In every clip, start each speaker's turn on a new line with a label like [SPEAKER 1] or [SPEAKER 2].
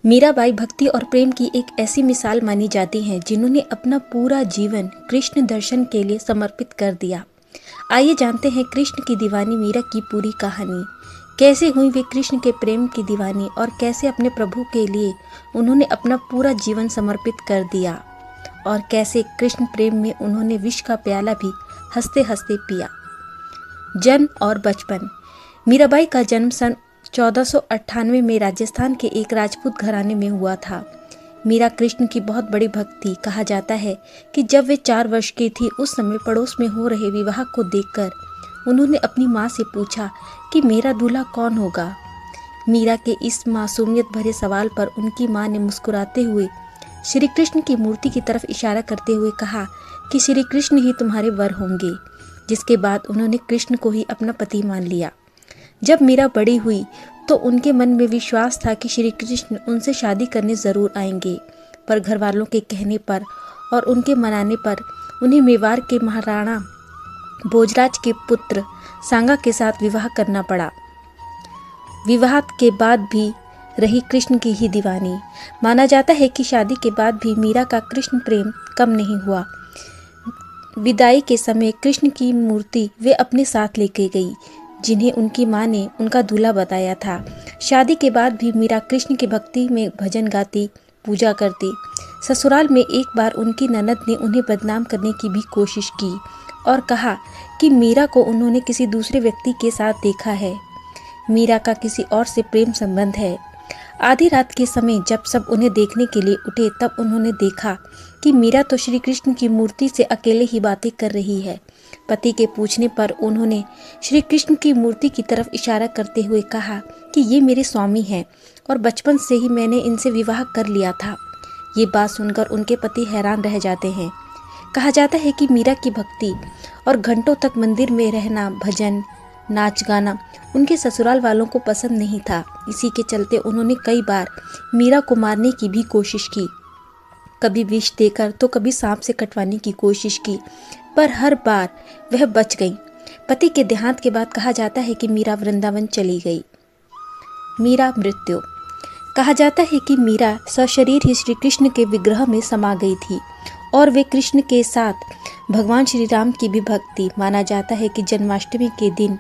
[SPEAKER 1] मीराबाई भक्ति और प्रेम की एक ऐसी मिसाल मानी जाती हैं जिन्होंने अपना पूरा जीवन कृष्ण दर्शन के लिए समर्पित कर दिया। आइए जानते हैं कृष्ण की दीवानी मीरा की पूरी कहानी। कैसे हुई वे कृष्ण के प्रेम की दीवानी और कैसे अपने प्रभु के लिए उन्होंने अपना पूरा जीवन समर्पित कर दिया और कैसे कृष्ण प्रेम में उन्होंने विष का प्याला भी हंसते हंसते पिया। जन्म और बचपन। मीराबाई का जन्म सन 1498 में राजस्थान के एक राजपूत घराने में हुआ था। मीरा कृष्ण की बहुत बड़ी भक्त थी। कहा जाता है कि जब वे 4 वर्ष की थी उस समय पड़ोस में हो रहे विवाह को देखकर उन्होंने अपनी माँ से पूछा कि मेरा दूल्हा कौन होगा। मीरा के इस मासूमियत भरे सवाल पर उनकी माँ ने मुस्कुराते हुए श्री कृष्ण की मूर्ति की तरफ इशारा करते हुए कहा कि श्री कृष्ण ही तुम्हारे वर होंगे। जिसके बाद उन्होंने कृष्ण को ही अपना पति मान लिया। जब मीरा बड़ी हुई तो उनके मन में विश्वास था कि श्री कृष्ण उनसे शादी करने ज़रूर आएंगे, पर घर वालों के कहने पर और उनके मनाने पर उन्हें मेवाड़ के महाराणा भोजराज के पुत्र सांगा के साथ विवाह करना पड़ा। विवाह के बाद भी रही कृष्ण की ही दीवानी। माना जाता है कि शादी के बाद भी मीरा का कृष्ण प्रेम कम नहीं हुआ। विदाई के समय कृष्ण की मूर्ति वे अपने साथ लेके गई, जिन्हें उनकी माँ ने उनका दूल्हा बताया था। शादी के बाद भी मीरा कृष्ण की भक्ति में भजन गाती, पूजा करती। ससुराल में एक बार उनकी ननद ने उन्हें बदनाम करने की भी कोशिश की और कहा कि मीरा को उन्होंने किसी दूसरे व्यक्ति के साथ देखा है, मीरा का किसी और से प्रेम संबंध है। आधी रात के समय जब सब उन्हें देखने के लिए उठे तब उन्होंने देखा कि मीरा तो श्री कृष्ण की मूर्ति से अकेले ही बातें कर रही है। पति के पूछने पर उन्होंने श्री कृष्ण की मूर्ति की तरफ इशारा करते हुए कहा कि ये मेरे स्वामी हैं और बचपन से ही मैंने इनसे विवाह कर लिया था। ये बात सुनकर उनके पति हैरान रह जाते हैं। कहा जाता है कि मीरा की भक्ति और घंटों तक मंदिर में रहना, भजन, नाच गाना उनके ससुराल वालों को पसंद नहीं था। इसी के चलते उन्होंने कई बार मीरा को मारने की भी कोशिश की, कभी विष देकर तो कभी सांप से कटवाने की कोशिश की, पर हर बार वह बच गई। पति के देहांत के बाद कहा जाता है कि मीरा वृंदावन चली गई। मीरा मृत्यु। कहा जाता है कि मीरा सशरीर ही श्री कृष्ण के विग्रह में समा गई थी और वे कृष्ण के साथ भगवान श्री राम की भी भक्त थी। माना जाता है कि जन्माष्टमी के दिन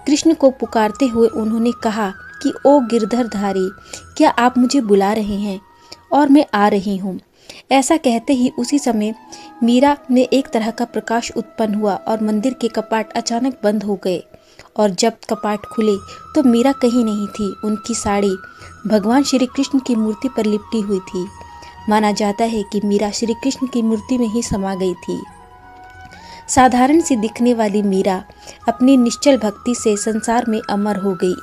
[SPEAKER 1] कृष्ण को पुकारते हुए उन्होंने कहा कि ओ गिरधरधारी, क्या आप मुझे बुला रहे हैं? और मैं आ रही हूँ। ऐसा कहते ही उसी समय मीरा में एक तरह का प्रकाश उत्पन्न हुआ और मंदिर के कपाट अचानक बंद हो गए और जब कपाट खुले तो मीरा कहीं नहीं थी। उनकी साड़ी भगवान श्री कृष्ण की मूर्ति पर लिपटी हुई थी। माना जाता है कि मीरा श्री कृष्ण की मूर्ति में ही समा गई थी। साधारण सी दिखने वाली मीरा अपनी निश्चल भक्ति से संसार में अमर हो गई।